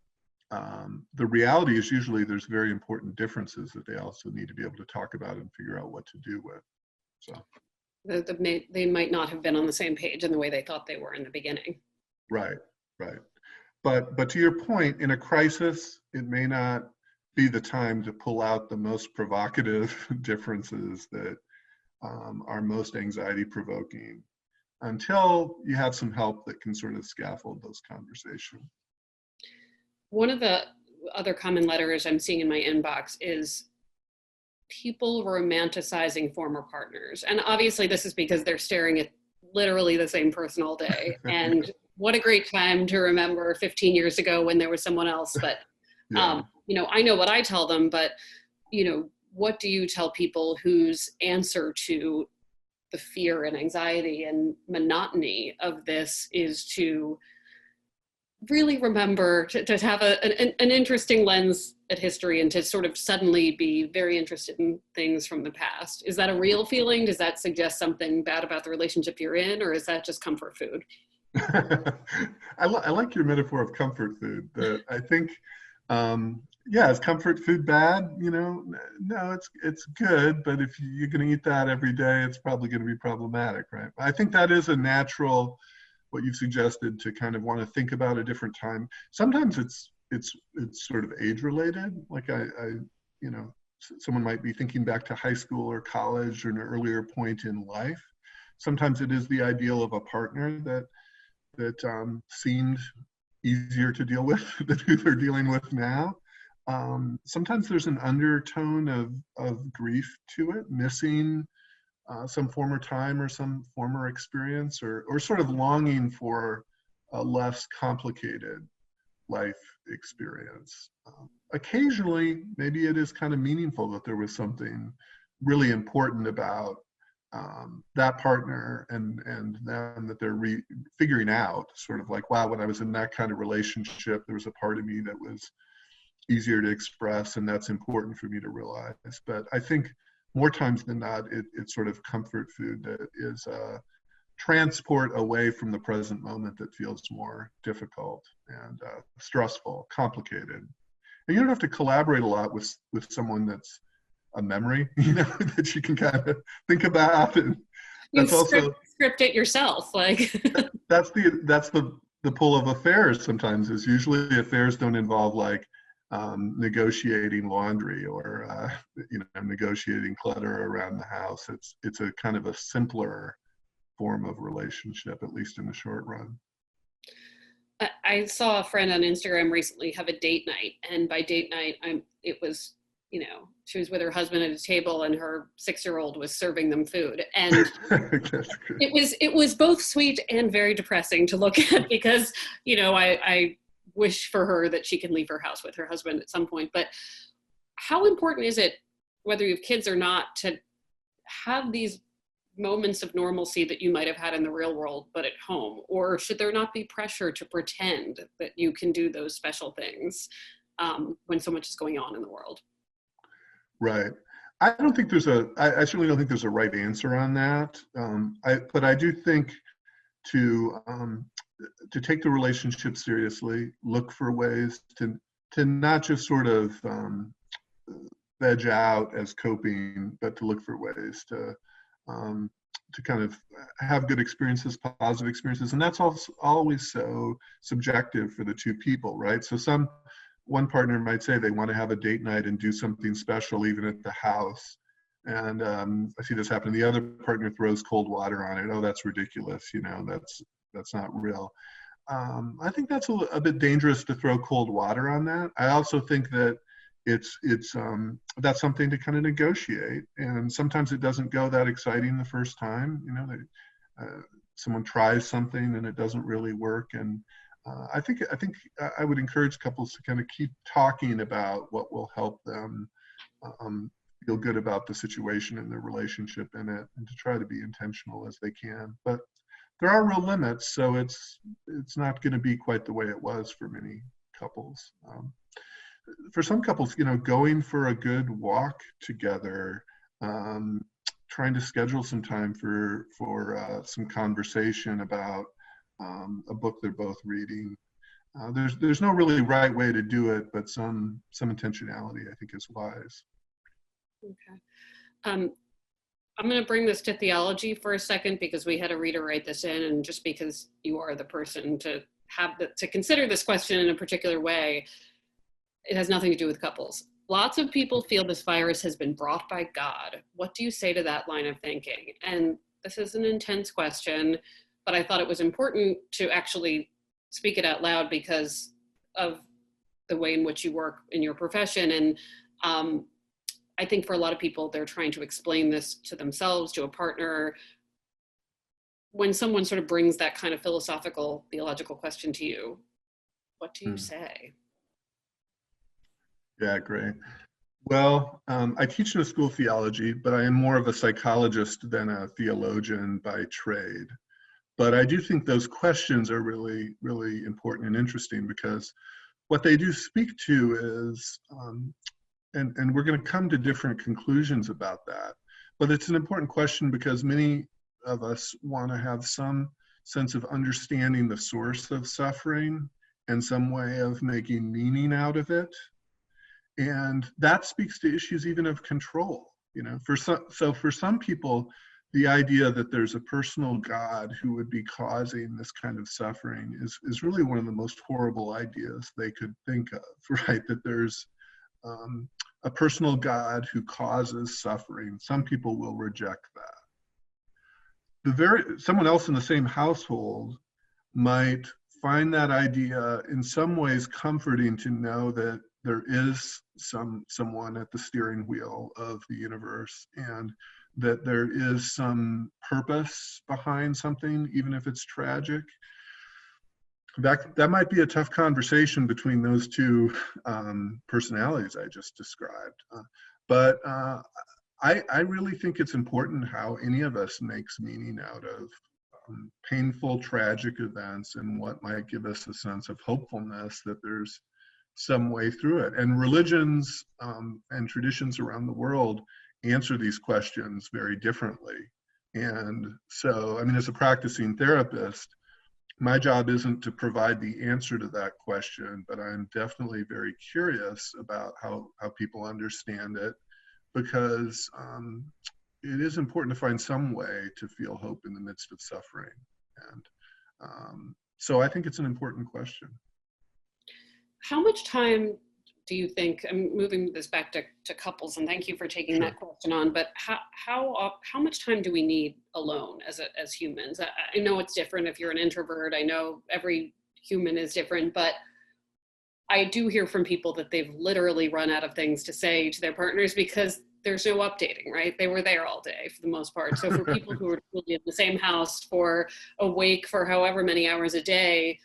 the reality is usually there's very important differences that they also need to be able to talk about and figure out what to do with. So they might not have been on the same page in the way they thought they were in the beginning. Right. But to your point, in a crisis, it may not be the time to pull out the most provocative differences that are most anxiety provoking until you have some help that can sort of scaffold those conversations. One of the other common letters I'm seeing in my inbox is people romanticizing former partners. And obviously this is because they're staring at literally the same person all day. And what a great time to remember 15 years ago when there was someone else. But, Yeah. I know what I tell them, but, what do you tell people whose answer to the fear and anxiety and monotony of this is to really remember to have an interesting lens at history and to sort of suddenly be very interested in things from the past? Is that a real feeling? Does that suggest something bad about the relationship you're in, or is that just comfort food? I like your metaphor of comfort food. I think, is comfort food bad? No, it's good, but if you're going to eat that every day, it's probably going to be problematic, right? I think that is a natural, what you've suggested, to kind of want to think about a different time. Sometimes it's sort of age related. Like someone might be thinking back to high school or college or an earlier point in life. Sometimes it is the ideal of a partner that seemed easier to deal with than who they're dealing with now. Sometimes there's an undertone of grief to it, missing some former time or some former experience, or sort of longing for a less complicated life experience. Occasionally, maybe it is kind of meaningful that there was something really important about that partner and them that they're figuring out, sort of like, wow, when I was in that kind of relationship, there was a part of me that was easier to express, and that's important for me to realize. But I think more times than not, it's sort of comfort food that is transport away from the present moment that feels more difficult and stressful, complicated. And you don't have to collaborate a lot with someone that's a memory, that you can kind of think about. And that's also script it yourself, like. that's the pull of affairs. Sometimes is usually affairs don't involve like negotiating laundry or negotiating clutter around the house. It's a kind of a simpler form of relationship, at least in the short run. I saw a friend on Instagram recently have a date night, and by date night, it was, she was with her husband at a table and her 6-year-old was serving them food. And it was both sweet and very depressing to look at because, I wish for her that she can leave her house with her husband at some point. But how important is it, whether you have kids or not, to have these moments of normalcy that you might have had in the real world, but at home? Or should there not be pressure to pretend that you can do those special things when so much is going on in the world? Right. I certainly don't think there's a right answer on that. But I do think to take the relationship seriously, look for ways to not just sort of veg out as coping, but to look for ways to kind of have good experiences, positive experiences. And that's also always so subjective for the two people, right? So one partner might say they want to have a date night and do something special even at the house. And I see this happen. The other partner throws cold water on it. Oh, that's ridiculous. That's not real. I think that's a bit dangerous to throw cold water on that. I also think that that's something to kind of negotiate, and sometimes it doesn't go that exciting the first time. Someone tries something and it doesn't really work, and I think I would encourage couples to kind of keep talking about what will help them feel good about the situation and their relationship in it, and to try to be intentional as they can. But there are real limits, so it's not going to be quite the way it was for many couples. For some couples, going for a good walk together, trying to schedule some time for some conversation about a book they're both reading. There's no really right way to do it, but some intentionality I think is wise. Okay. I'm going to bring this to theology for a second, because we had a reader write this in, and just because you are the person to consider this question in a particular way, it has nothing to do with couples. Lots of people feel this virus has been brought by God. What do you say to that line of thinking? And this is an intense question, but I thought it was important to actually speak it out loud because of the way in which you work in your profession. And I think for a lot of people, they're trying to explain this to themselves, to a partner. When someone sort of brings that kind of philosophical, theological question to you, what do you say? Yeah, great. Well, I teach in a school of theology, but I am more of a psychologist than a theologian by trade. But I do think those questions are really, really important and interesting, because what they do speak to is, and we're going to come to different conclusions about that, but it's an important question because many of us want to have some sense of understanding the source of suffering and some way of making meaning out of it. And that speaks to issues even of control. For some people, the idea that there's a personal God who would be causing this kind of suffering is really one of the most horrible ideas they could think of, right? That there's a personal God who causes suffering. Some people will reject that. Someone else in the same household might find that idea in some ways comforting, to know that there is someone at the steering wheel of the universe, and that there is some purpose behind something, even if it's tragic. That might be a tough conversation between those two personalities I just described. But I really think it's important how any of us makes meaning out of painful, tragic events, and what might give us a sense of hopefulness that there's some way through it. And religions and traditions around the world answer these questions very differently. And so, as a practicing therapist, my job isn't to provide the answer to that question, but I'm definitely very curious about how people understand it, because it is important to find some way to feel hope in the midst of suffering. And so I think it's an important question. How much time do you think, I'm moving this back to couples, and thank you for taking Sure. that question on, but how much time do we need alone as humans? I know it's different if you're an introvert. I know every human is different, but I do hear from people that they've literally run out of things to say to their partners because there's no updating, right? They were there all day for the most part. So for people who are really in the same house for awake for however many hours a day,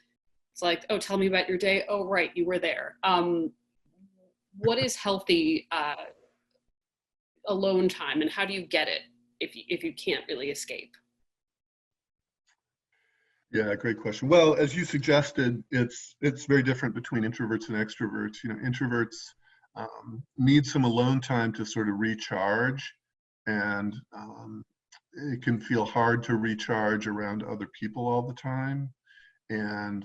it's like, oh, tell me about your day. Oh, right, you were there. What is healthy alone time, and how do you get it if you can't really escape? Yeah, great question. Well, as you suggested, it's very different between introverts and extroverts. Introverts need some alone time to sort of recharge, and it can feel hard to recharge around other people all the time. And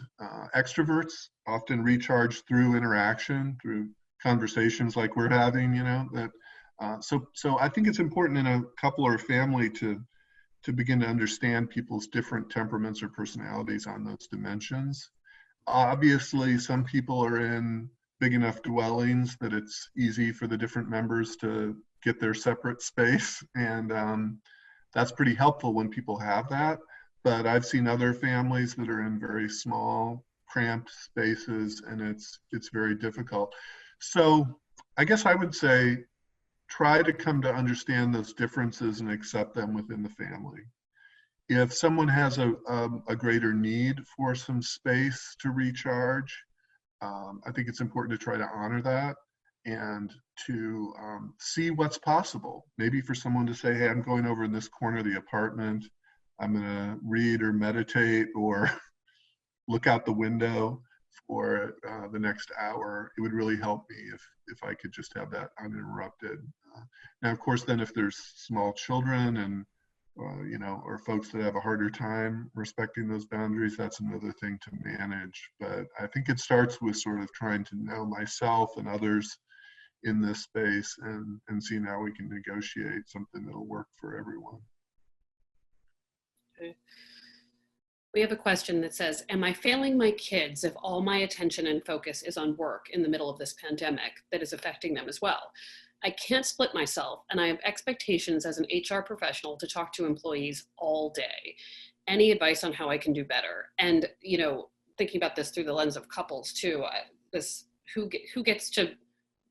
extroverts often recharge through interaction, through conversations like we're having. So I think it's important in a couple or a family to begin to understand people's different temperaments or personalities on those dimensions. Obviously, some people are in big enough dwellings that it's easy for the different members to get their separate space, and that's pretty helpful when people have that. but I've seen other families that are in very small, cramped spaces, and it's very difficult. So I guess I would say try to come to understand those differences and accept them within the family. If someone has a greater need for some space to recharge, I think it's important to try to honor that and to see what's possible. Maybe for someone to say, hey, I'm going over in this corner of the apartment, I'm gonna read or meditate or look out the window for the next hour. It would really help me if I could just have that uninterrupted. Now, of course, then if there's small children and you know, or folks that have a harder time respecting those boundaries, that's another thing to manage. But I think it starts with sort of trying to know myself and others in this space and seeing how we can negotiate something that'll work for everyone. Okay. We have a question that says, am I failing my kids if all my attention and focus is on work in the middle of this pandemic that is affecting them as well? I can't split myself, and I have expectations as an HR professional to talk to employees all day. Any advice on how I can do better? And, you know, thinking about this through the lens of couples too, who gets to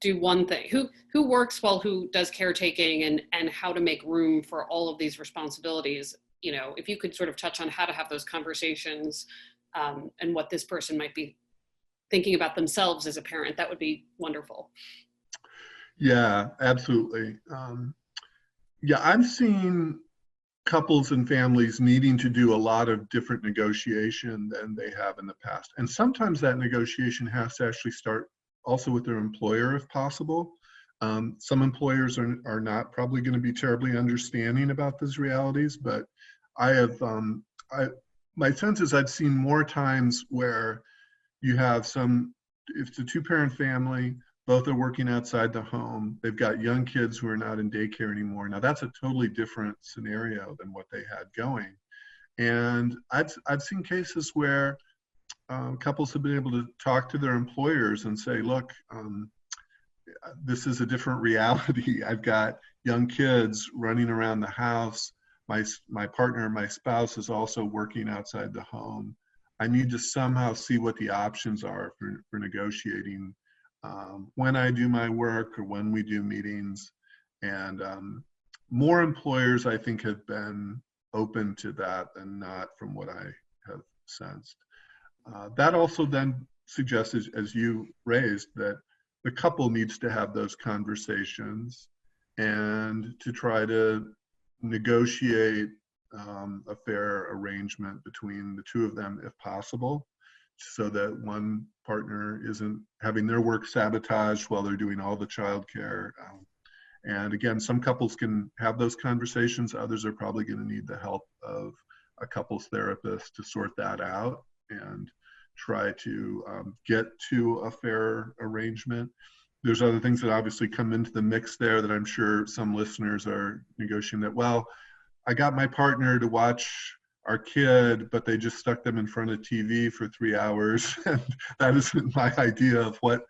do one thing, who works while who does caretaking, and how to make room for all of these responsibilities. You know, if you could sort of touch on how to have those conversations and what this person might be thinking about themselves as a parent, that would be wonderful. Yeah, absolutely. Yeah, I've seen couples and families needing to do a lot of different negotiation than they have in the past. And sometimes that negotiation has to actually start also with their employer if possible. Some employers are not probably going to be terribly understanding about these realities, but my sense is I've seen more times where you have if it's a two-parent family, both are working outside the home, they've got young kids who are not in daycare anymore. Now that's a totally different scenario than what they had going. And I've seen cases where couples have been able to talk to their employers and say, look, this is a different reality. I've got young kids running around the house. My partner, my spouse is also working outside the home. I need to somehow see what the options are for negotiating when I do my work or when we do meetings. And more employers, I think, have been open to that than not, from what I have sensed. That also then suggests, as you raised, that the couple needs to have those conversations and to try to negotiate a fair arrangement between the two of them if possible, so that one partner isn't having their work sabotaged while they're doing all the childcare. And again, some couples can have those conversations. Others are probably going to need the help of a couples therapist to sort that out and try to get to a fair arrangement. There's other things that obviously come into the mix there that I'm sure some listeners are negotiating that, well, I got my partner to watch our kid, but they just stuck them in front of TV for 3 hours. And that isn't my idea of what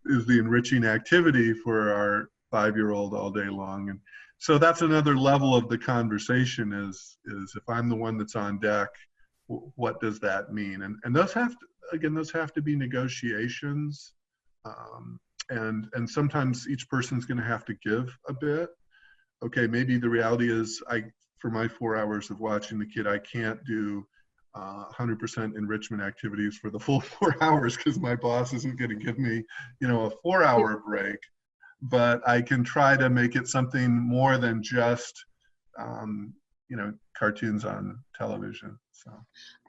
is the enriching activity for our 5-year-old all day long. And so that's another level of the conversation is if I'm the one that's on deck, what does that mean? And those have to be negotiations. And sometimes each person's going to have to give a bit. Okay, maybe the reality is for my 4 hours of watching the kid, I can't do 100% enrichment activities for the full 4 hours because my boss isn't going to give me, a 4-hour break. But I can try to make it something more than just, cartoons on television. So,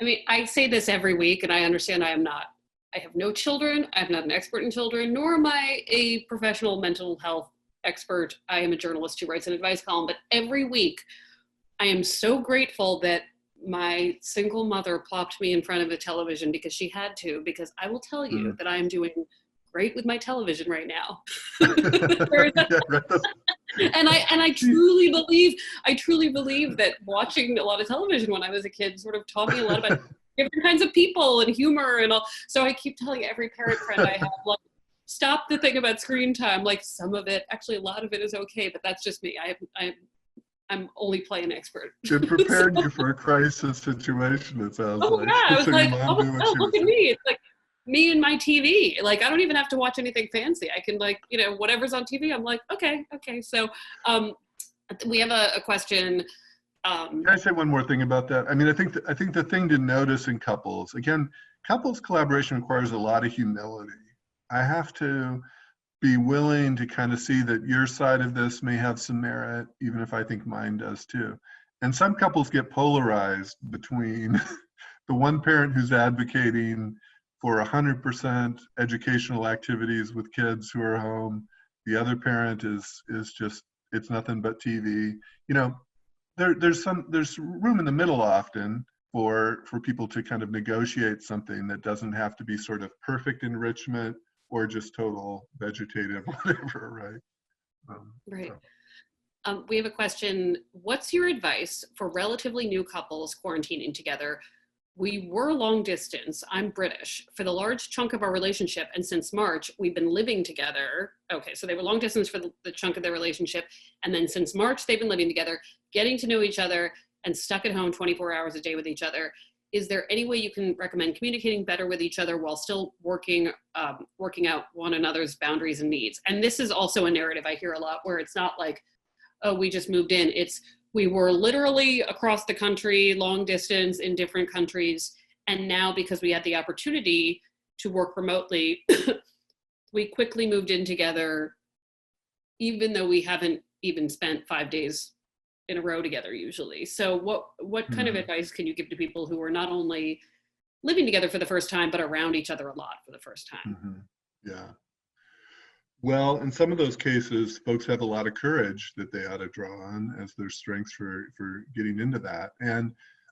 I mean, I say this every week, and I understand I have no children. I'm not an expert in children, nor am I a professional mental health expert. I am a journalist who writes an advice column, but every week I am so grateful that my single mother plopped me in front of a television because she had to, because I will tell you that I am doing great with my television right now. And I truly believe that watching a lot of television when I was a kid sort of taught me a lot about different kinds of people and humor and all. So I keep telling every parent friend I have, like, stop the thing about screen time. Like, some of it, actually a lot of it is okay, but that's just me. I'm only playing expert. It prepared you for a crisis situation, it sounds Oh like. yeah, I was So your like, mom oh knew what no, she look was at doing. me. It's like me and my TV. Like, I don't even have to watch anything fancy. I can, like, you know, whatever's on TV, I'm like, okay. So we have a question. Can I say one more thing about that? I mean, I think the thing to notice in couples, again, couples collaboration requires a lot of humility. I have to be willing to kind of see that your side of this may have some merit, even if I think mine does too. And some couples get polarized between the one parent who's advocating for 100% educational activities with kids who are home. The other parent is just, it's nothing but TV. You know, there's room in the middle often for people to kind of negotiate something that doesn't have to be sort of perfect enrichment or just total vegetative, whatever, right? Right. So. We have a question. What's your advice for relatively new couples quarantining together? We were long distance. I'm British. For the large chunk of our relationship, and since March, we've been living together. Okay, so they were long distance for the chunk of their relationship. And then since March, they've been living together, getting to know each other, and stuck at home 24 hours a day with each other. Is there any way you can recommend communicating better with each other while still working out one another's boundaries and needs? And this is also a narrative I hear a lot, where it's not like, oh, we just moved in. It's, we were literally across the country, long distance in different countries. And now, because we had the opportunity to work remotely, we quickly moved in together, even though we haven't even spent 5 days in a row together usually. So what kind of advice can you give to people who are not only living together for the first time, but around each other a lot for the first time? Yeah. Well, in some of those cases, folks have a lot of courage that they ought to draw on as their strengths for getting into that. And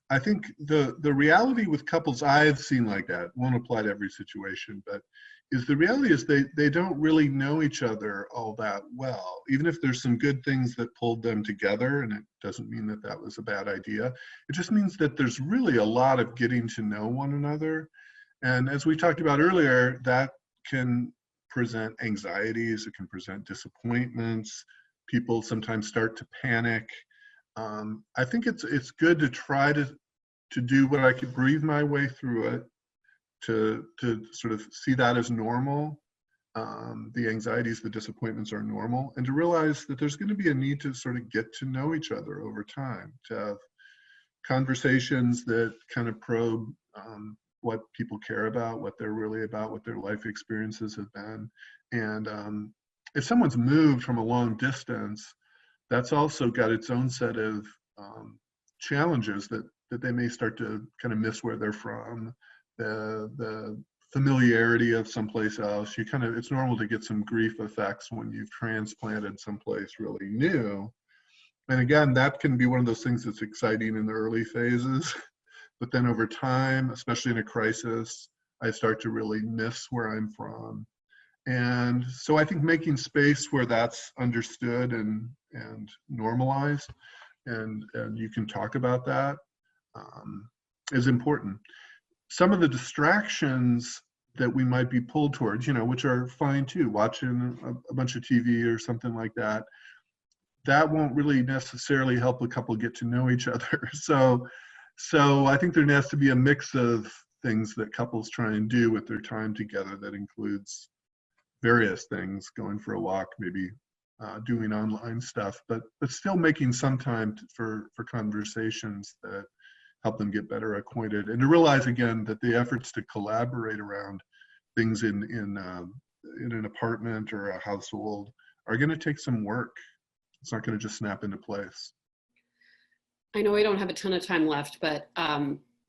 I think the reality with couples I've seen like that, won't apply to every situation, but is the reality is they don't really know each other all that well. Even if there's some good things that pulled them together, and it doesn't mean that that was a bad idea, it just means that there's really a lot of getting to know one another. And as we talked about earlier, that can present anxieties, it can present disappointments. People sometimes start to panic. I think it's good to try to do what I could, breathe my way through it, to sort of see that as normal. The anxieties, the disappointments are normal, and to realize that there's going to be a need to sort of get to know each other over time, to have conversations that kind of probe what people care about, what they're really about, what their life experiences have been. And if someone's moved from a long distance, that's also got its own set of challenges that they may start to kind of miss where they're from, the familiarity of someplace else. It's normal to get some grief effects when you've transplanted someplace really new. And again, that can be one of those things that's exciting in the early phases. But then over time, especially in a crisis, I start to really miss where I'm from. And so I think making space where that's understood and normalized, and you can talk about that, is important. Some of the distractions that we might be pulled towards, which are fine too, watching a bunch of TV or something like that, that won't really necessarily help a couple get to know each other. So I think there has to be a mix of things that couples try and do with their time together that includes various things, going for a walk, maybe doing online stuff, but still making some time for conversations that help them get better acquainted, and to realize again that the efforts to collaborate around things in an apartment or a household are going to take some work. It's not going to just snap into place. I know we don't have a ton of time left, but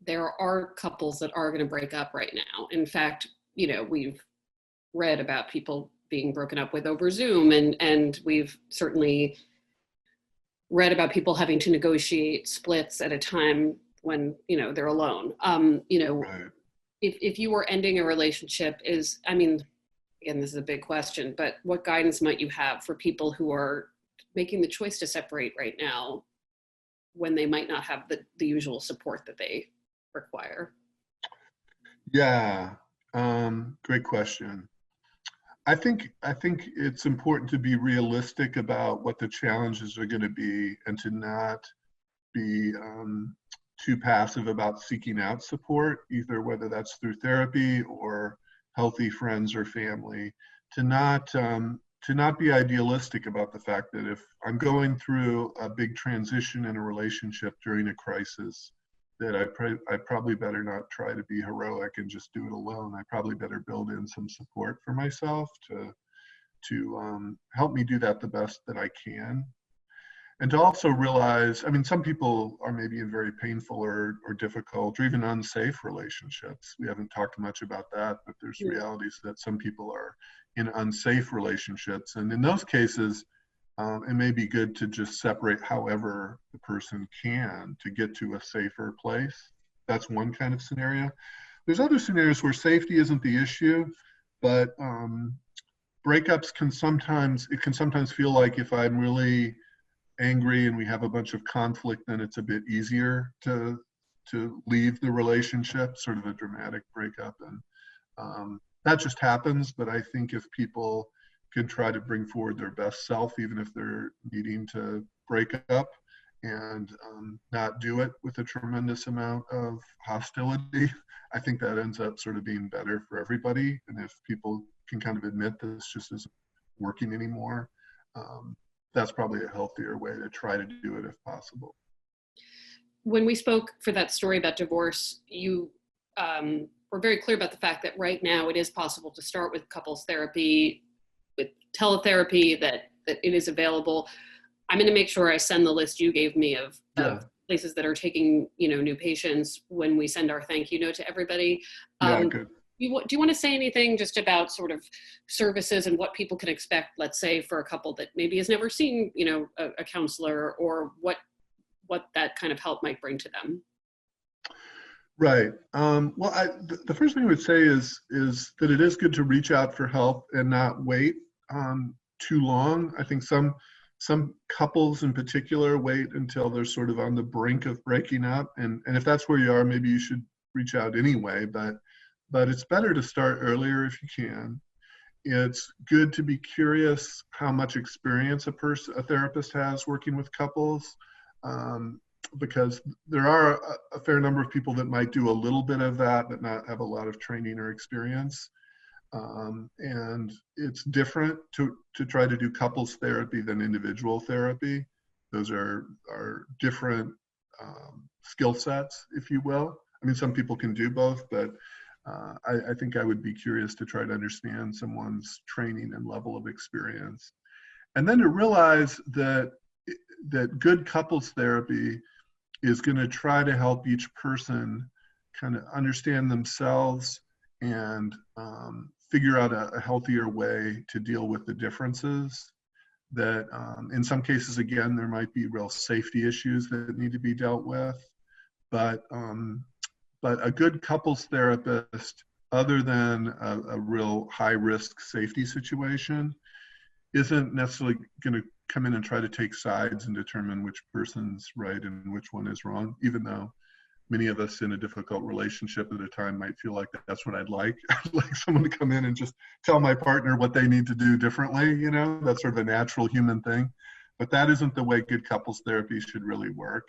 there are couples that are going to break up right now. In fact, we've read about people being broken up with over Zoom, and we've certainly read about people having to negotiate splits at a time when they're alone. Right. If you were ending a relationship, again, this is a big question, but what guidance might you have for people who are making the choice to separate right now, when they might not have the usual support that they require? Yeah, great question. I think it's important to be realistic about what the challenges are going to be, and to not be too passive about seeking out support, either whether that's through therapy or healthy friends or family. To not be idealistic about the fact that if I'm going through a big transition in a relationship during a crisis, that I probably better not try to be heroic and just do it alone. I probably better build in some support for myself to help me do that the best that I can. And to also realize, I mean, some people are maybe in very painful or difficult or even unsafe relationships. We haven't talked much about that, but there's realities that some people are in unsafe relationships. And in those cases, it may be good to just separate however the person can to get to a safer place. That's one kind of scenario. There's other scenarios where safety isn't the issue, but breakups can sometimes feel like if I'm really angry and we have a bunch of conflict, then it's a bit easier to leave the relationship, sort of a dramatic breakup. And that just happens. But I think if people could try to bring forward their best self, even if they're needing to break up, and not do it with a tremendous amount of hostility, I think that ends up sort of being better for everybody. And if people can kind of admit that this just isn't working anymore, that's probably a healthier way to try to do it if possible. When we spoke for that story about divorce, you were very clear about the fact that right now it is possible to start with couples therapy, with teletherapy, that it is available. I'm going to make sure I send the list you gave me of places that are taking, new patients when we send our thank you note to everybody. Good. Do you want to say anything just about sort of services and what people can expect, let's say, for a couple that maybe has never seen, a counselor, or what that kind of help might bring to them? Right. Well, the first thing I would say is that it is good to reach out for help and not wait too long. I think some couples in particular wait until they're sort of on the brink of breaking up, and if that's where you are, maybe you should reach out anyway. But it's better to start earlier if you can. It's good to be curious how much experience a therapist has working with couples, because there are a fair number of people that might do a little bit of that, but not have a lot of training or experience. And it's different to try to do couples therapy than individual therapy. Those are different skill sets, if you will. I mean, some people can do both, but I think I would be curious to try to understand someone's training and level of experience. And then to realize that good couples therapy is going to try to help each person kind of understand themselves and figure out a healthier way to deal with the differences. That in some cases, again, there might be real safety issues that need to be dealt with, but a good couples therapist, other than a real high-risk safety situation, isn't necessarily going to come in and try to take sides and determine which person's right and which one is wrong, even though many of us in a difficult relationship at a time might feel like that's what I'd like. I'd like someone to come in and just tell my partner what they need to do differently, that's sort of a natural human thing. But that isn't the way good couples therapy should really work.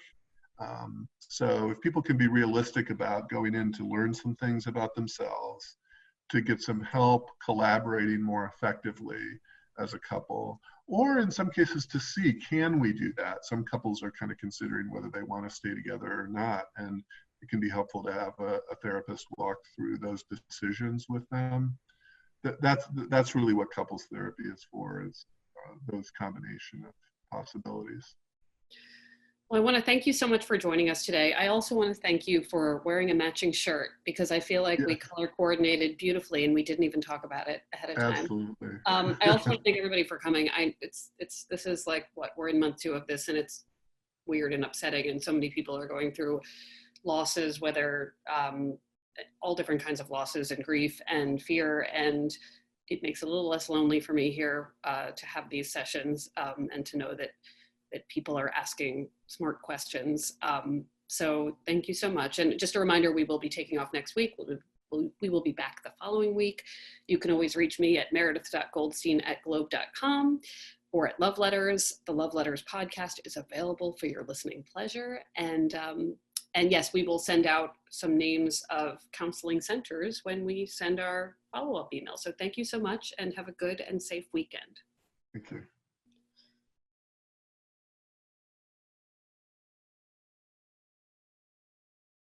So if people can be realistic about going in to learn some things about themselves, to get some help collaborating more effectively as a couple, or in some cases to see, can we do that? Some couples are kind of considering whether they want to stay together or not, and it can be helpful to have a therapist walk through those decisions with them. That's really what couples therapy is for, is those combination of possibilities. Well, I want to thank you so much for joining us today. I also want to thank you for wearing a matching shirt, because I feel like we color coordinated beautifully and we didn't even talk about it ahead of time. Absolutely. I also want to thank everybody for coming. This is like, we're in month 2 of this, and it's weird and upsetting, and so many people are going through losses, whether all different kinds of losses and grief and fear, and it makes it a little less lonely for me here to have these sessions and to know that people are asking smart questions. So thank you so much. And just a reminder, we will be taking off next week. We'll we will be back the following week. You can always reach me at meredith.goldstein@globe.com or at Love Letters. The Love Letters podcast is available for your listening pleasure. And yes, we will send out some names of counseling centers when we send our follow-up email. So thank you so much and have a good and safe weekend.